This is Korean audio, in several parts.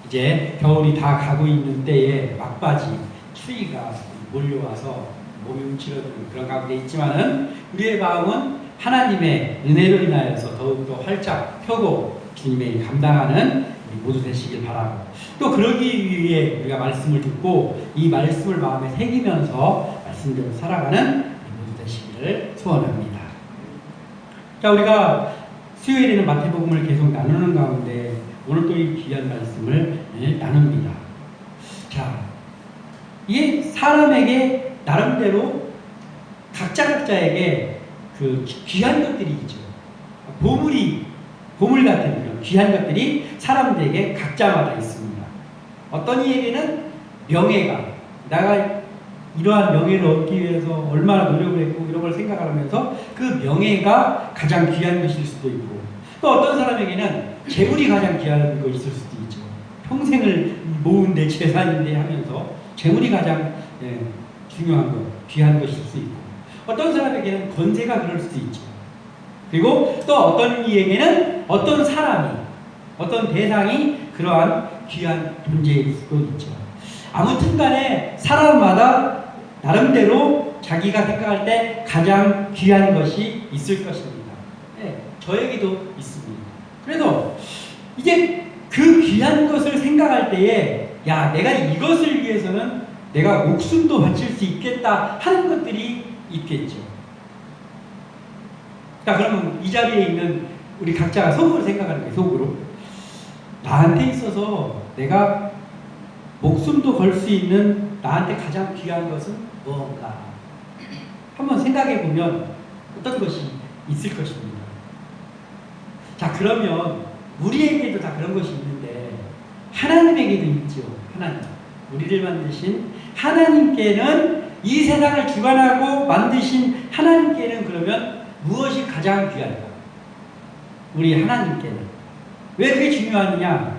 이제 겨울이 다 가고 있는 때에 막바지 추위가 몰려와서 몸이 움츠러드는 그런 가운데 있지만은 우리의 마음은 하나님의 은혜로 인하여서 더욱더 활짝 펴고 주님의 감당하는 우리 모두 되시길 바라고, 또 그러기 위해 우리가 말씀을 듣고 이 말씀을 마음에 새기면서 말씀대로 살아가는 우리 모두 되시기를 소원합니다. 자, 우리가 수요일에는 마태복음을 계속 나누는 가운데 오늘 또 이 귀한 말씀을 나눕니다. 자, 이게 사람에게 나름대로 각자에게 그 귀한 것들이 있죠. 보물 같은 그런 귀한 것들이 사람들에게 각자마다 있습니다. 어떤 이에게는 명예가, 내가 이러한 명예를 얻기 위해서 얼마나 노력을 했고 이런 걸 생각하면서 그 명예가 가장 귀한 것일 수도 있고, 또 어떤 사람에게는 재물이 가장 귀한 것일 수도 있죠. 평생을 모은 내 재산인데 하면서 재물이 가장 중요한 것, 귀한 것일 수 있고, 어떤 사람에게는 권세가 그럴 수도 있죠. 그리고 또 어떤 이에게는 어떤 사람이, 어떤 대상이 그러한 귀한 존재일 수도 있죠. 아무튼 간에 사람마다 나름대로 자기가 생각할 때 가장 귀한 것이 있을 것입니다. 네, 저에게도 있습니다. 그래서 이제 그 귀한 것을 생각할 때에 야, 내가 이것을 위해서는 내가 목숨도 바칠 수 있겠다 하는 것들이 있겠죠. 자, 그러면 이 자리에 있는 우리 각자가 속으로 생각하는 거예요. 속으로 나한테 있어서 내가 목숨도 걸 수 있는 나한테 가장 귀한 것은 무엇인가 한번 생각해 보면 어떤 것이 있을 것입니다. 자, 그러면 우리에게도 다 그런 것이 있는데 하나님에게도 있죠. 하나님, 우리를 만드신 하나님께는, 이 세상을 주관하고 만드신 하나님께는 그러면 무엇이 가장 귀한가? 우리 하나님께는. 왜 그게 중요하느냐?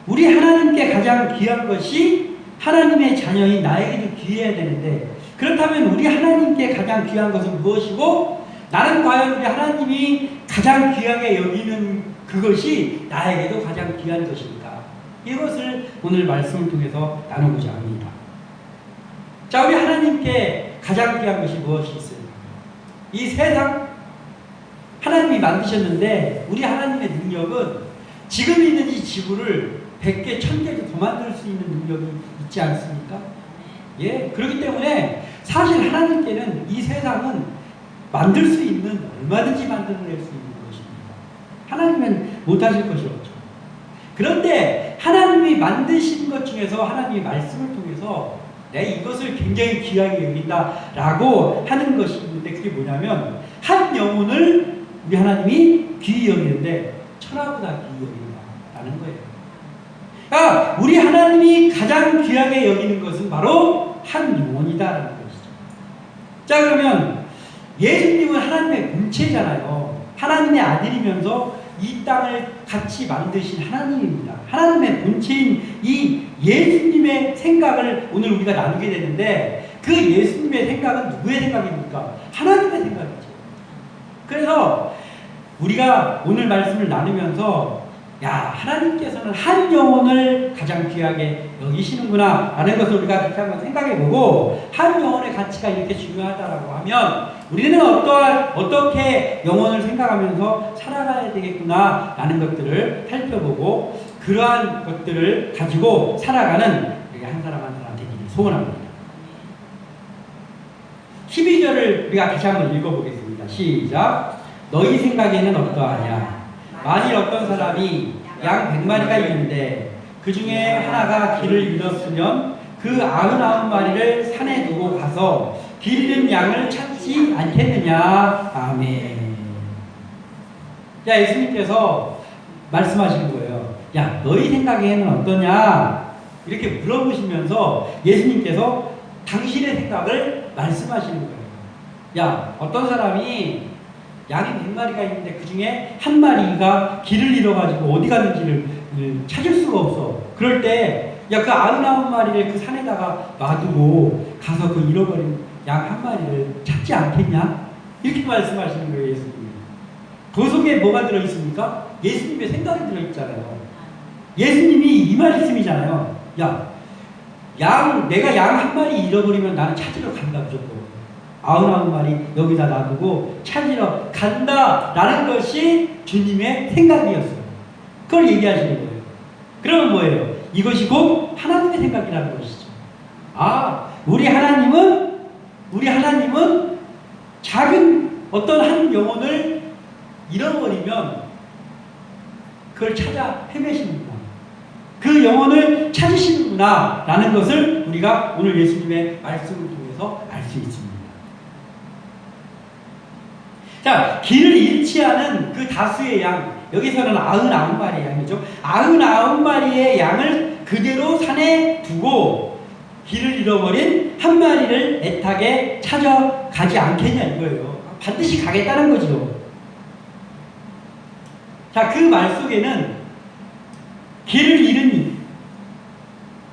우리 하나님께 가장 귀한 것이 하나님의 자녀인 나에게도 귀해야 되는데, 그렇다면 우리 하나님께 가장 귀한 것은 무엇이고, 나는 과연 우리 하나님이 가장 귀하게 여기는 그것이 나에게도 가장 귀한 것일까? 이것을 오늘 말씀을 통해서 나누고자 합니다. 자, 우리 하나님께 가장 귀한 것이 무엇이 있을까? 이 세상 하나님이 만드셨는데 우리 하나님의 능력은 지금 있는 이 지구를 100개, 1000개도 더 만들 수 있는 능력이 있지 않습니까? 예, 그렇기 때문에 사실 하나님께는 이 세상은 만들 수 있는, 얼마든지 만들어낼 수 있는 것입니다. 하나님은 못하실 것이 없죠. 그런데 하나님이 만드신 것 중에서 하나님의 말씀을 통해서 내가 이것을 굉장히 귀하게 여긴다라고 하는 것이 있는데, 그게 뭐냐면 한 영혼을 우리 하나님이 귀히 여기는데 천하보다 귀히 여긴다라는 거예요. 그러니까 우리 하나님이 가장 귀하게 여기는 것은 바로 한 영혼이다라는 것이죠. 자, 그러면 예수님은 하나님의 본체잖아요. 하나님의 아들이면서 이 땅을 같이 만드신 하나님입니다. 하나님의 본체인 이 예수님의 생각을 오늘 우리가 나누게 되는데, 그 예수님의 생각은 누구의 생각입니까? 하나님의 생각이죠. 그래서 우리가 오늘 말씀을 나누면서 야, 하나님께서는 한 영혼을 가장 귀하게 여기시는구나 라는 것을 우리가 다시 한번 생각해보고, 한 영혼의 가치가 이렇게 중요하다라고 하면 우리는 어떻게 영혼을 생각하면서 살아가야 되겠구나 라는 것들을 살펴보고, 그러한 것들을 가지고 살아가는 우리가 한 사람 한 사람 되기를 소원합니다. 12절을 우리가 다시 한번 읽어보겠습니다. 시작. 너희 생각에는 어떠하냐? 만일 어떤 사람이 양 100마리가 있는데 그 중에 하나가 길을 잃었으면 그 99마리를 산에 두고 가서 길 잃은 양을 찾지 않겠느냐? 아멘. 자, 예수님께서 말씀하시는 거예요. 야, 너희 생각에는 어떠냐? 이렇게 물어보시면서 예수님께서 당신의 생각을 말씀하시는 거예요. 야, 어떤 사람이 양이 100마리가 있는데 그 중에 한 마리가 길을 잃어가지고 어디 갔는지를 찾을 수가 없어. 그럴 때, 야, 그 99마리를 그 산에다가 놔두고 가서 그 잃어버린 양 한 마리를 찾지 않겠냐? 이렇게 말씀하시는 거예요, 예수님이. 그 속에 뭐가 들어있습니까? 예수님의 생각이 들어있잖아요. 예수님이 이 말씀이잖아요. 야, 내가 양 한 마리 잃어버리면 나는 찾으러 간다 무조건. 99마리 여기다 놔두고 찾으러 간다라는 것이 주님의 생각이었어요. 그걸 얘기하시는 거예요. 그러면 뭐예요? 이것이 곧 하나님의 생각이라는 것이죠. 우리 하나님은 작은 어떤 한 영혼을 잃어버리면 그걸 찾아 헤매십니다. 그 영혼을 찾으시는구나 라는 것을 우리가 오늘 예수님의 말씀을 통해서 알 수 있습니다. 자, 길을 잃지 않은 그 다수의 양, 여기서는 99마리의 양이죠. 99마리의 양을 그대로 산에 두고 길을 잃어버린 한 마리를 애타게 찾아가지 않겠냐 이거예요. 반드시 가겠다는 거죠. 자, 그 말 속에는 길을 잃은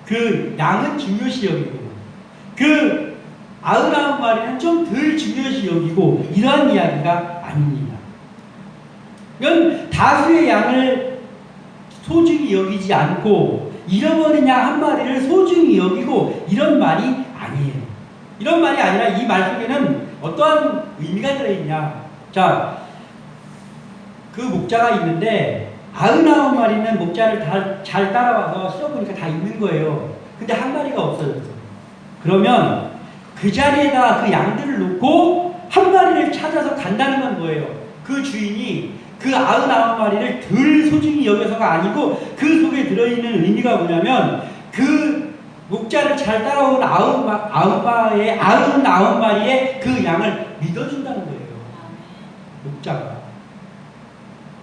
그 양은 중요시 여기고 그 99마리는 좀 덜 중요시 여기고 이러한 이야기가 아닙니다. 이건 다수의 양을 소중히 여기지 않고 잃어버린 양 한 마리를 소중히 여기고 이런 말이 아니에요. 이런 말이 아니라 이 말 속에는 어떠한 의미가 들어있냐. 자, 그 목자가 있는데 99마리는 목자를 잘 따라와서 씌워보니까 다 있는 거예요. 근데 한 마리가 없어졌어. 그러면 그 자리에다 그 양들을 놓고 한 마리를 찾아서 간다는 건 뭐예요? 그 주인이 그 99마리를 덜 소중히 여겨서가 아니고 그 속에 들어있는 의미가 뭐냐면 그 목자를 잘 따라온 99마리의 그 양을 믿어준다는 거예요.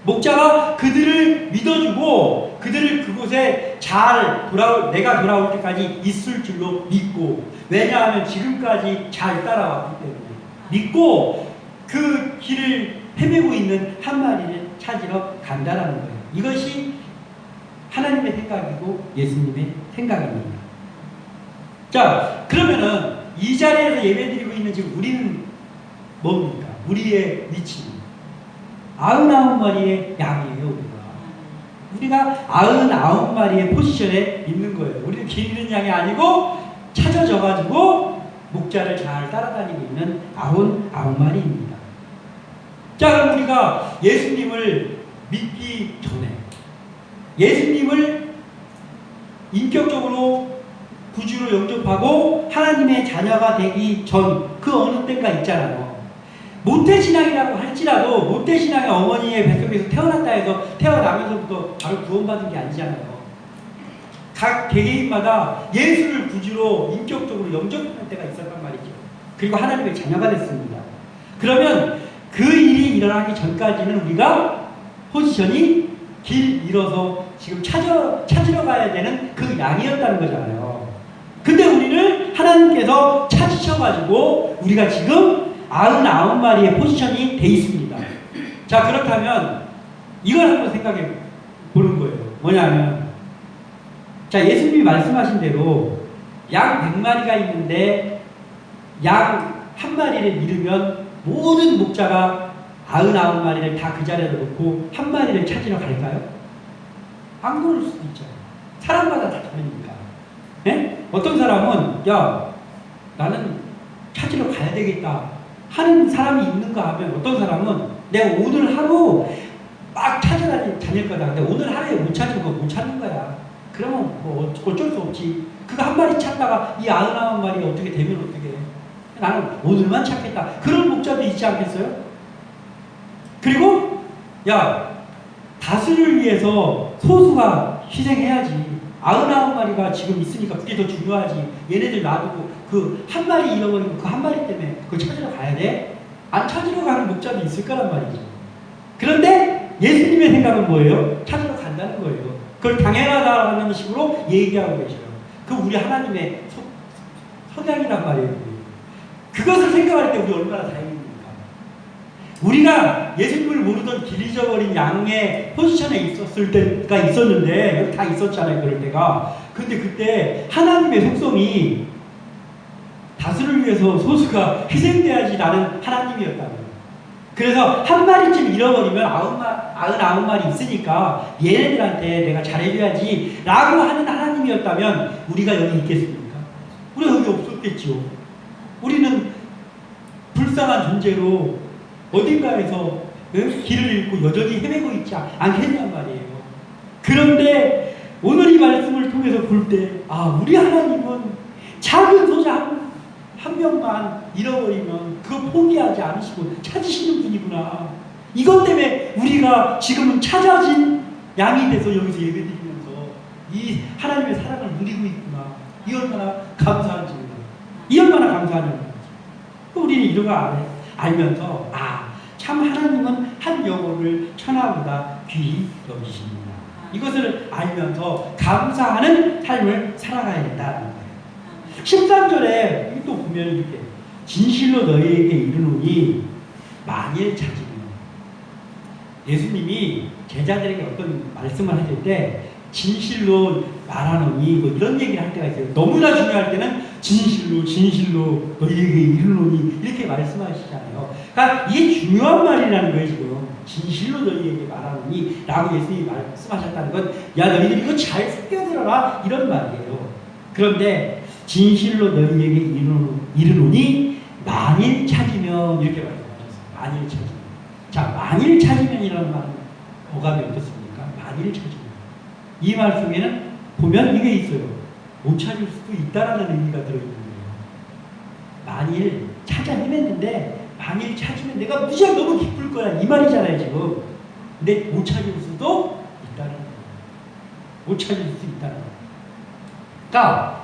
목자가 그들을 믿어주고 그들을 그곳에 내가 돌아올 때까지 있을 줄로 믿고, 왜냐하면 지금까지 잘 따라왔기 때문에 믿고 그 길을 헤매고 있는 한 마리를 찾으러 간다라는 거예요. 이것이 하나님의 생각이고 예수님의 생각입니다. 자, 그러면은 이 자리에서 예배드리고 있는 지금 우리는 뭡니까? 우리의 위치는 99마리의 양이에요. 우리가 99마리의 포지션에 있는 거예요. 우리는 길 잃은 양이 아니고 찾아져가지고 목자를 잘 따라다니고 있는 99마리입니다. 자, 그럼 우리가 예수님을 믿기 전에, 예수님을 인격적으로 구주로 영접하고 하나님의 자녀가 되기 전 그 어느 때가 있잖아요. 모태신앙이라고 할지라도 모태신앙의 어머니의 뱃속에서 태어났다 해서 태어나면서부터 바로 구원받은 게 아니잖아요. 각 개개인마다 예수를 구주로 인격적으로 영접하는 때가 있었단 말이죠. 그리고 하나님의 자녀가 됐습니다. 그러면 그 일이 일어나기 전까지는 우리가 포지션이 길 잃어서 지금 찾으러 가야 되는 그 양이었다는 거잖아요. 근데 우리를 하나님께서 찾으셔가지고 우리가 지금 99마리의 포지션이 돼 있습니다. 자, 그렇다면 이걸 한번 생각해 보는 거예요. 뭐냐면, 자, 예수님이 말씀하신 대로 양 100마리가 있는데 양 한 마리를 잃으면 모든 목자가 99마리를 다 그 자리에 놓고 한 마리를 찾으러 갈까요? 안 그럴 수도 있죠. 사람마다 다 다르니까. 네? 어떤 사람은 나는 찾으러 가야 되겠다 하는 사람이 있는가 하면, 어떤 사람은 내가 오늘 하루 막 찾아다닐 거다. 근데 오늘 하루에 못 찾으면 그거 못 찾는 거야. 그러면 뭐 어쩔 수 없지. 그거 한 마리 찾다가 이 99마리 어떻게 되면 어떻게 해. 나는 오늘만 찾겠다. 그런 목자도 있지 않겠어요? 그리고 다수를 위해서 소수가 희생해야지. 99마리가 지금 있으니까 그게 더 중요하지. 얘네들 놔두고 그 한 마리 잃어버리고 그 한 마리 때문에 그걸 찾으러 가야 돼? 안 찾으러 가는 목자도 있을 거란 말이죠. 그런데 예수님의 생각은 뭐예요? 찾으러 간다는 거예요. 그걸 당연하다는 식으로 얘기하고 계셔요. 그 우리 하나님의 성향이란 말이에요. 그것을 생각할 때 우리 얼마나 다행입니까? 우리가 예수님을 모르던 길 잊어버린 양의 포지션에 있었을 때가 있었는데, 여기 다 있었잖아요, 그럴 때가. 근데 그때 하나님의 속성이 다수를 위해서 소수가 희생돼야지 라는 하나님이었다고요. 그래서 한 마리쯤 잃어버리면 99마리 있으니까 얘네들한테 내가 잘해줘야지 라고 하는 하나님이었다면 우리가 여기 있겠습니까? 우리가 여기 없었겠죠. 우리는 불쌍한 존재로 어딘가에서 길을 잃고 여전히 헤매고 있지 않겠냔 말이에요. 그런데 오늘 이 말씀을 통해서 볼 때 우리 하나님은 작은 소자 한 명만 잃어버리면 그거 포기하지 않으시고 찾으시는 분이구나. 이것 때문에 우리가 지금은 찾아진 양이 돼서 여기서 예배드리면서 이 하나님의 사랑을 누리고 있구나. 이 얼마나 감사한지. 이 얼마나 감사하냐는 거지. 우리는 이런 거 알면서 참 하나님은 한 영혼을 천하보다 귀히 여기십니다. 이것을 알면서 감사하는 삶을 살아가야 된다는 거예요. 13절에 또 보면 이렇게 진실로 너희에게 이르노니 만일 찾으면, 예수님이 제자들에게 어떤 말씀을 하실 때 진실로 말하노니 뭐 이런 얘기를 할 때가 있어요. 너무나 중요할 때는 진실로 너희에게 이르노니 이렇게 말씀하시잖아요. 그러니까 이게 중요한 말이라는 거예요. 지금 진실로 너희에게 말하노니 라고 예수님이 말씀하셨다는 건 너희들 이거 잘 숨겨들어라 이런 말이에요. 그런데 진실로 너희에게 이르노니 만일 찾으면 이렇게 말씀하셨어요. 만일 찾으면. 자, 만일 찾으면이라는 말은 어감이 어떻습니까? 만일 찾으면. 이 말씀에는 보면 이게 있어요. 못 찾을 수도 있다라는 의미가 들어있는 거예요. 만일 찾아 헤맸는데 만일 찾으면 내가 무지하게 너무 기쁠 거야. 이 말이잖아요, 지금. 근데 못 찾을 수도 있다는 거예요. 못 찾을 수도 있다는 거예요. 그러니까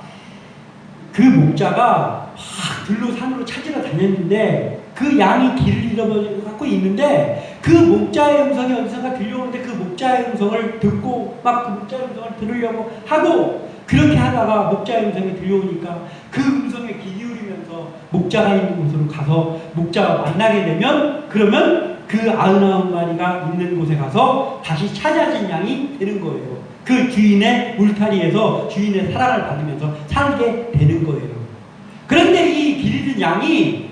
그 목자가 막 들로 산으로 찾으러 다녔는데 그 양이 길을 잃어버리고 있는데 그 목자의 음성이 어디선가 들려오는데 그 목자의 음성을 듣고 막 그 목자의 음성을 들으려고 하고 그렇게 하다가 목자의 음성이 들려오니까 그 음성에 귀 기울이면서 목자가 있는 곳으로 가서 목자와 만나게 되면 그러면 그 99마리가 있는 곳에 가서 다시 찾아진 양이 되는 거예요. 그 주인의 울타리에서 주인의 사랑을 받으면서 살게 되는 거예요. 그런데 이 길 잃은 양이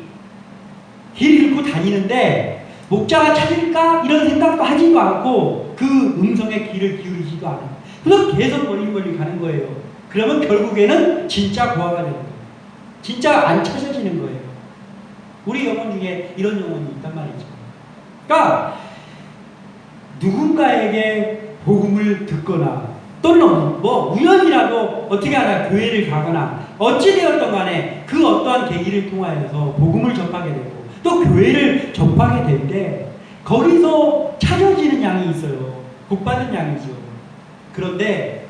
길 잃고 다니는데 목자가 찾을까? 이런 생각도 하지도 않고 그 음성에 귀를 기울이지도 않아요. 그래서 계속 멀리 가는 거예요. 그러면 결국에는 진짜 고아가 되는 거예요. 진짜 안 찾아지는 거예요. 우리 영혼 중에 이런 영혼이 있단 말이죠. 그러니까 누군가에게 복음을 듣거나 또는 뭐 우연이라도 어떻게 하나 교회를 가거나 어찌되었던 간에 그 어떠한 계기를 통하여서 복음을 접하게 되고 또 교회를 접하게 될 때 거기서 찾아지는 양이 있어요. 복받은 양이죠. 그런데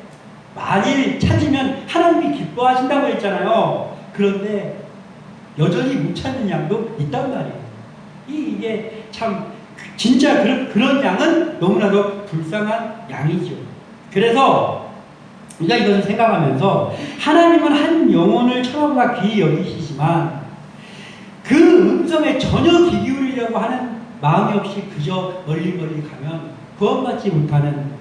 만일 찾으면 하나님이 기뻐하신다고 했잖아요. 그런데 여전히 못 찾는 양도 있단 말이에요. 이게 참 진짜 그런 양은 너무나도 불쌍한 양이죠. 그래서 우리가 이것을 생각하면서 하나님은 한 영혼을 천하보다 귀히 여기시지만 그 음성에 전혀 귀 기울이려고 하는 마음이 없이 그저 멀리 가면 구원받지 못하는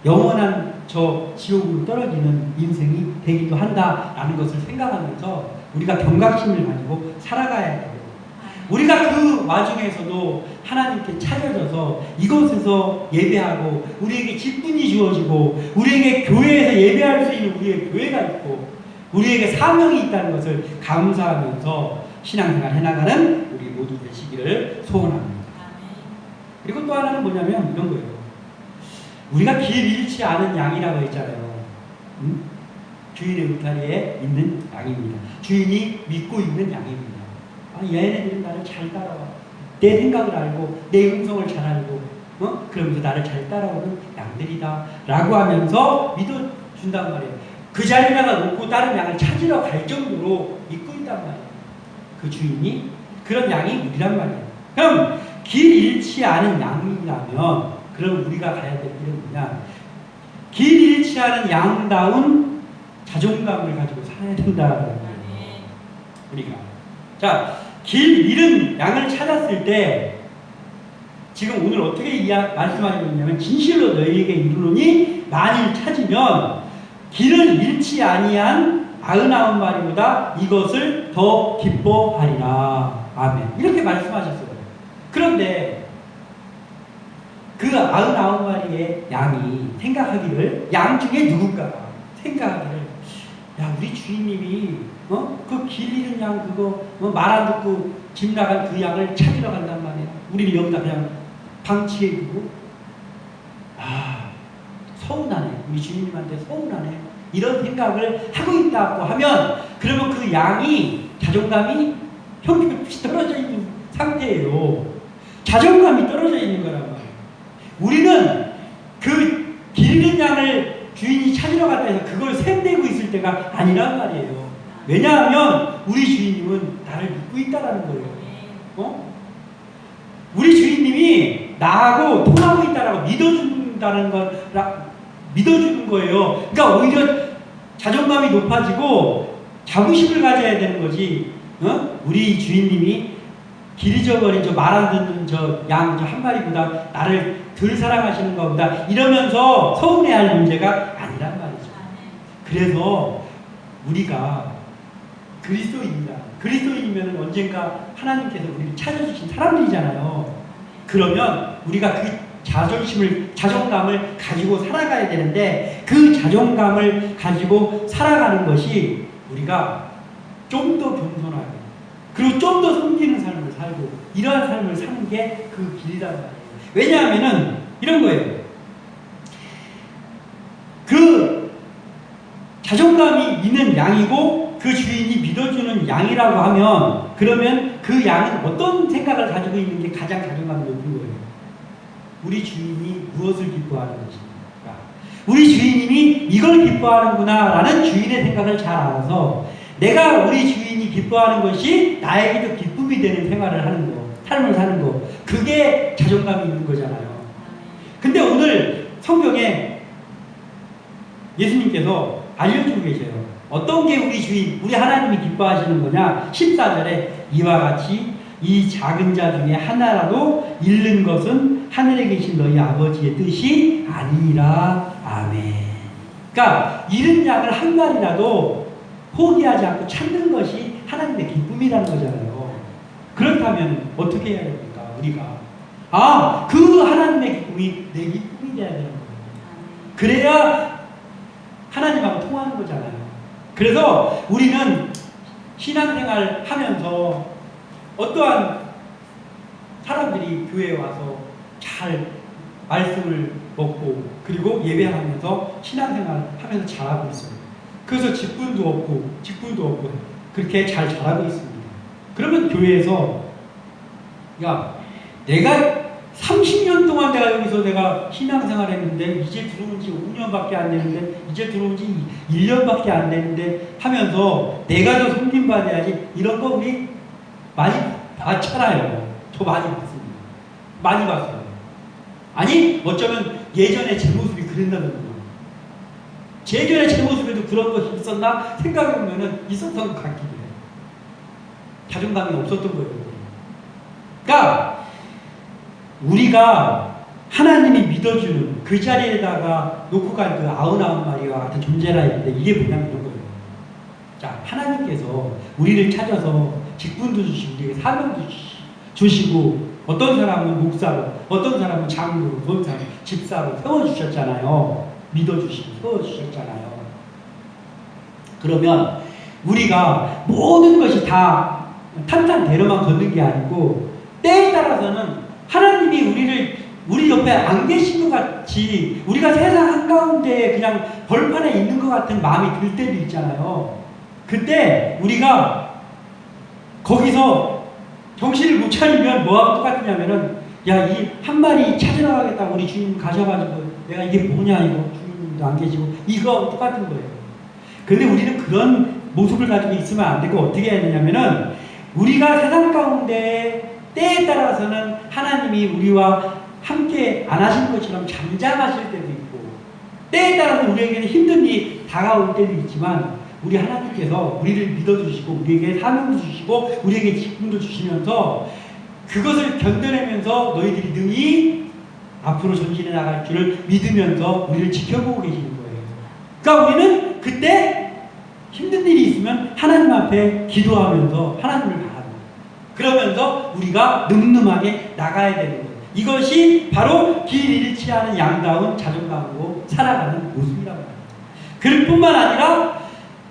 영원한 저 지옥으로 떨어지는 인생이 되기도 한다라는 것을 생각하면서 우리가 경각심을 가지고 살아가야 돼요. 우리가 그 와중에서도 하나님께 찾아져서 이곳에서 예배하고 우리에게 직분이 주어지고 우리에게 교회에서 예배할 수 있는 우리의 교회가 있고 우리에게 사명이 있다는 것을 감사하면서 신앙생활 해나가는 우리 모두 되시기를 소원합니다. 그리고 또 하나는 뭐냐면 이런 거예요. 우리가 길 잃지 않은 양이라고 했잖아요. 주인의 울타리에 있는 양입니다. 주인이 믿고 있는 양입니다. 얘네들은 나를 잘 따라와. 내 생각을 알고 내 음성을 잘 알고 그러면서 나를 잘 따라오는 양들이다 라고 하면서 믿어준단 말이에요. 그 자리에다가 놓고 다른 양을 찾으러 갈 정도로 믿고 있단 말이에요. 그 주인이 그런 양이 우리란 말이에요. 그럼 길 잃지 않은 양이라면 그럼 우리가 가야 될 길은 뭐냐? 길 잃지 않은 양다운 자존감을 가지고 살아야 된다는 거예요. 우리가. 자, 길 잃은 양을 찾았을 때 지금 오늘 어떻게 말씀하시고 있냐면 진실로 너희에게 이르노니 만일 찾으면 길을 잃지 아니한 99마리보다 이것을 더 기뻐하리라. 아멘. 이렇게 말씀하셨어요. 그런데 그 99마리의 양이 생각하기를, 양 중에 누군가 생각하기를, 야, 우리 주인님이 그 길 잃은 양 그거 말 안 듣고 집 나간 그 양을 찾으러 간단 말이야. 우리를 여기다 그냥 방치해두고, 아, 서운하네. 우리 주인님한테 서운하네. 이런 생각을 하고 있다고 하면, 그러면 그 양이 자존감이 형편없이 떨어져 있는 상태예요. 자존감이 떨어져 있는 거란 말이에요. 우리는 그 길 잃은 양을 주인이 찾으러 갔다 해서 그걸 샘내고 있을 때가 아니란 말이에요. 왜냐하면 우리 주인님은 나를 믿고 있다라는 거예요. 우리 주인님이 나하고 통하고 있다라고 믿어주는 거예요. 그러니까 오히려 자존감이 높아지고 자부심을 가져야 되는 거지. 우리 주인님이 길 잊어버린 저 말 안 듣는 저 양 저 한 마리보다 나를 덜 사랑하시는 것보다 이러면서 서운해할 문제가 아니란 말이죠. 그래서 우리가 그리스도인이다. 그리스도인이면 언젠가 하나님께서 우리를 찾아주신 사람들이잖아요. 그러면 우리가 그 자존감을 가지고 살아가야 되는데, 그 자존감을 가지고 살아가는 것이 우리가 좀 더 겸손하게, 그리고 좀 더 섬기는 삶을 살고, 이러한 삶을 사는 게 그 길이란 말이에요. 왜냐하면은 이런 거예요. 그 자존감이 있는 양이고 그 주인이 믿어주는 양이라고 하면, 그러면 그 양은 어떤 생각을 가지고 있는 게 가장 자존감이 높은 거예요? 우리 주인이 무엇을 기뻐하는 것입니까? 우리 주인님이 이걸 기뻐하는구나 라는 주인의 생각을 잘 알아서, 내가 우리 주인이 기뻐하는 것이 나에게도 기쁨이 되는 생활을 하는 거, 삶을 사는 거, 그게 자존감이 있는 거잖아요. 근데 오늘 성경에 예수님께서 알려주고 계세요. 어떤 게 우리 주인, 우리 하나님이 기뻐하시는 거냐? 14절에 이와 같이 이 작은 자 중에 하나라도 잃는 것은 하늘에 계신 너희 아버지의 뜻이 아니니라. 아멘. 그러니까 잃은 양을 한 마리라도 포기하지 않고 찾는 것이 하나님의 기쁨이라는 거잖아요. 그렇다면 어떻게 해야 됩니까? 우리가 그 하나님의 기쁨이 내 기쁨이 돼야 되는 거예요. 그래야 하나님하고 통하는 거잖아요. 그래서 우리는 신앙생활 하면서 어떠한 사람들이 교회에 와서 잘 말씀을 먹고 그리고 예배하면서 신앙생활 하면서 잘하고 있습니다. 그래서 직분도 없고 그렇게 잘 잘하고 있습니다. 그러면 교회에서, 야, 내가 30년 동안 내가 신앙생활 했는데 이제 들어온 지 5년밖에 안 되는데, 이제 들어온 지 1년밖에 안 되는데 하면서 내가 더 섬김받아야지, 이런 거 우리 많이 봤잖아요. 저 많이 봤습니다. 많이 봤어요. 아니, 어쩌면 예전에 제 모습이 그랬다는 거예요. 예전에 제 모습에도 그런 것이 있었나 생각해보면 있었던 것 같기도 해요. 자존감이 없었던 거예요. 그러니까 우리가 하나님이 믿어주는 그 자리에다가 놓고 간 그 99마리와 같은 존재라 했는데, 이게 뭐냐면 이런 거예요. 자, 하나님께서 우리를 찾아서 직분도 주시고 우리에게 사명도 주시고, 어떤 사람은 목사로, 어떤 사람은 장로로, 어떤 사람은 집사로 세워주셨잖아요. 믿어주시고 세워주셨잖아요. 그러면 우리가 모든 것이 다 탄탄대로만 걷는 게 아니고, 때에 따라서는 하나님이 우리 옆에 안 계신 것 같이, 우리가 세상 한가운데 그냥 벌판에 있는 것 같은 마음이 들 때도 있잖아요. 그때 우리가 거기서 정신을 못 차리면 뭐하고 똑같으냐면은, 야, 이 한 마리 찾으러 가겠다고 우리 주님 가셔가지고 내가 이게 뭐냐, 이거 주님도 안 계시고, 이거 똑같은 거예요. 근데 우리는 그런 모습을 가지고 있으면 안 되고, 어떻게 해야 되냐면은, 우리가 세상 가운데 때에 따라서는 하나님이 우리와 함께 안 하시는 것처럼 잠잠하실 때도 있고, 때에 따라서 우리에게는 힘든 일이 다가올 때도 있지만, 우리 하나님께서 우리를 믿어주시고 우리에게 사명도 주시고 우리에게 직분도 주시면서 그것을 견뎌내면서 너희들이 능히 앞으로 전진해 나갈 줄을 믿으면서 우리를 지켜보고 계시는 거예요. 그러니까 우리는 그때 힘든 일이 있으면 하나님 앞에 기도하면서 하나님을 바라는 거예요. 그러면서 우리가 늠름하게 나가야 되는 거예요. 이것이 바로 길 잃지 않은 양다운 자존감으로 살아가는 모습이라고 합니다. 그럴 뿐만 아니라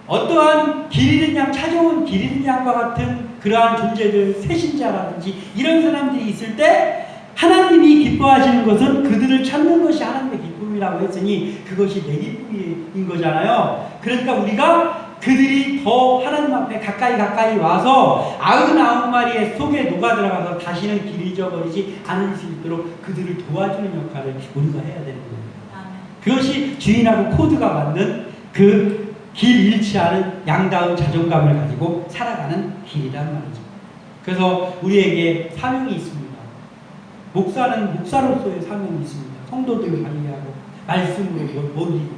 어떠한 길 잃은 양, 찾아온 길 잃은 양과 같은 그러한 존재들, 새신자라든지 이런 사람들이 있을 때 하나님이 기뻐하시는 것은 그들을 찾는 것이 하나님의 기쁨이라고 했으니 그것이 내 기쁨인 거잖아요. 그러니까 우리가 그들이 더 하나님 앞에 가까이 와서 99마리의 속에 녹아 들어가서 다시는 길 잊어버리지 않을 수 있도록 그들을 도와주는 역할을 우리가 해야 되는 거예요. 그것이 주인하고 코드가 맞는 그 길 잃지 않은 양다운 자존감을 가지고 살아가는 길이란 말이죠. 그래서 우리에게 사명이 있습니다. 목사는 목사로서의 사명이 있습니다. 성도들을 관리하고 말씀으로 모이고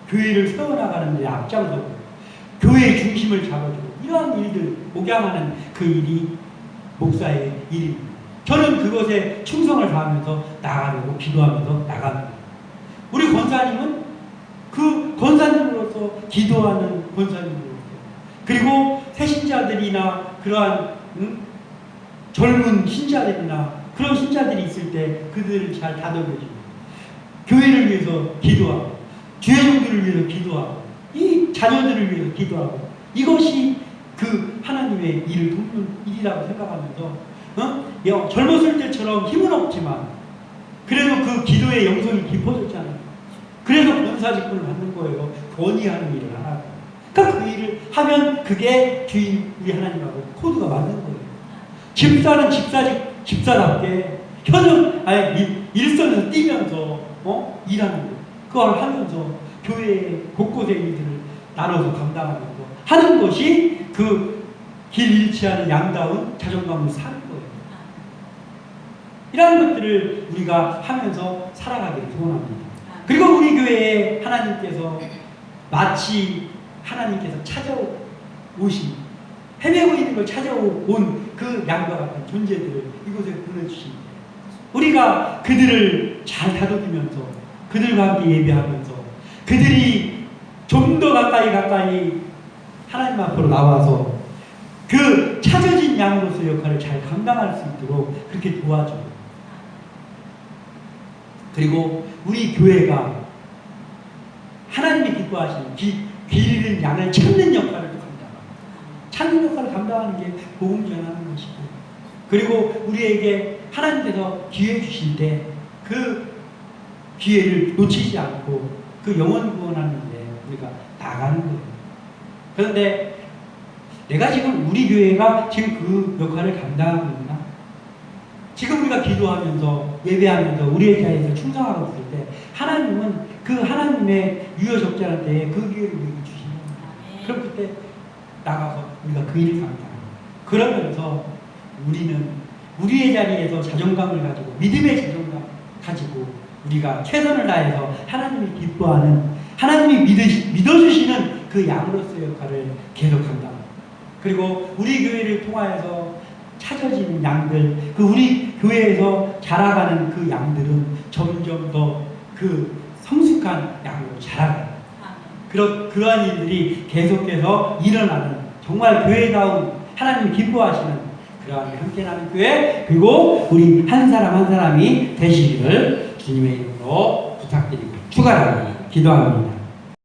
교회를 세워나가는 데 앞장서고 교회의 중심을 잡아주고 이러한 일들 목양하는 그 일이 목사의 일입니다. 저는 그것에 충성을 다하면서 나가려고 기도하면서 나갑니다. 우리 권사님은 그 권사님으로서 기도하는 권사님으로서 그리고 새신자들이나 그러한 젊은 신자들이나 그런 신자들이 있을 때 그들을 잘 다독여주고 교회를 위해서 기도하고 주의 종들을 위해서 기도하고 이 자녀들을 위해서 기도하고 이것이 그 하나님의 일을 돕는 일이라고 생각하면서 젊었을 때처럼 힘은 없지만 그래도 그 기도의 영성이 깊어졌잖아요. 그래서 권사직분을 받는 거예요. 권위하는 일을 하라고. 그러니까 그 일을 하면 그게 주인 우리 하나님하고 코드가 맞는 거예요. 집사는 집사답게 일선에서 뛰면서 일하는 거예요. 그걸 하면서 교회 곳곳의 일들을 나눠서 감당하면서 하는 것이 그 길 잃지 않은 양다운 자존감을 사는 거예요. 이러한 것들을 우리가 하면서 살아가기를 소원합니다. 그리고 우리 교회에 하나님께서 마치 하나님께서 찾아오신 헤매고 있는 걸 찾아온 그 양과 같은 존재들을 이곳에 보내주십니다. 우리가 그들을 잘 다독이면서 그들과 함께 예배하면서 그들이 좀 더 가까이 하나님 앞으로 나와서 그 찾아진 양으로서 역할을 잘 감당할 수 있도록 그렇게 도와줘요. 그리고 우리 교회가 하나님이 기뻐하시는 길 잃은 양을 찾는 역할을 감당합니다. 찾는 역할을 감당하는 게 복음 전하는 것이고 그리고 우리에게 하나님께서 기회 주실 때 그 기회를 놓치지 않고 그 영혼 구원하는데 우리가 나가는 거예요. 그런데 내가 지금 우리 교회가 지금 그 역할을 감당하고 있나? 지금 우리가 기도하면서 예배하면서 우리의 자리에서 충성하고 있을 때 하나님은 그 하나님의 유효적절한 때에 그 기회를 우리에게 주시는 거예요. 그럼 그때 나가서 우리가 그 일을 감당합니다. 그러면서 우리는 우리의 자리에서 자존감을 가지고 믿음의 자존감 가지고 우리가 최선을 다해서 하나님이 기뻐하는 하나님이 믿어주시는 그 양으로서의 역할을 계속 감당합니다. 그리고 우리 교회를 통하여서 찾아지는 양들, 그 우리 교회에서 자라가는 그 양들은 점점 더 그 성숙한 양으로 자라가요. 그러한 일들이 계속해서 일어나는 정말 교회다운 하나님이 기뻐하시는 그러한 함께 나는 교회 그리고 우리 한 사람 한 사람이 되시기를 주님의 이름으로 부탁드리고 축원합니다. 기도합니다.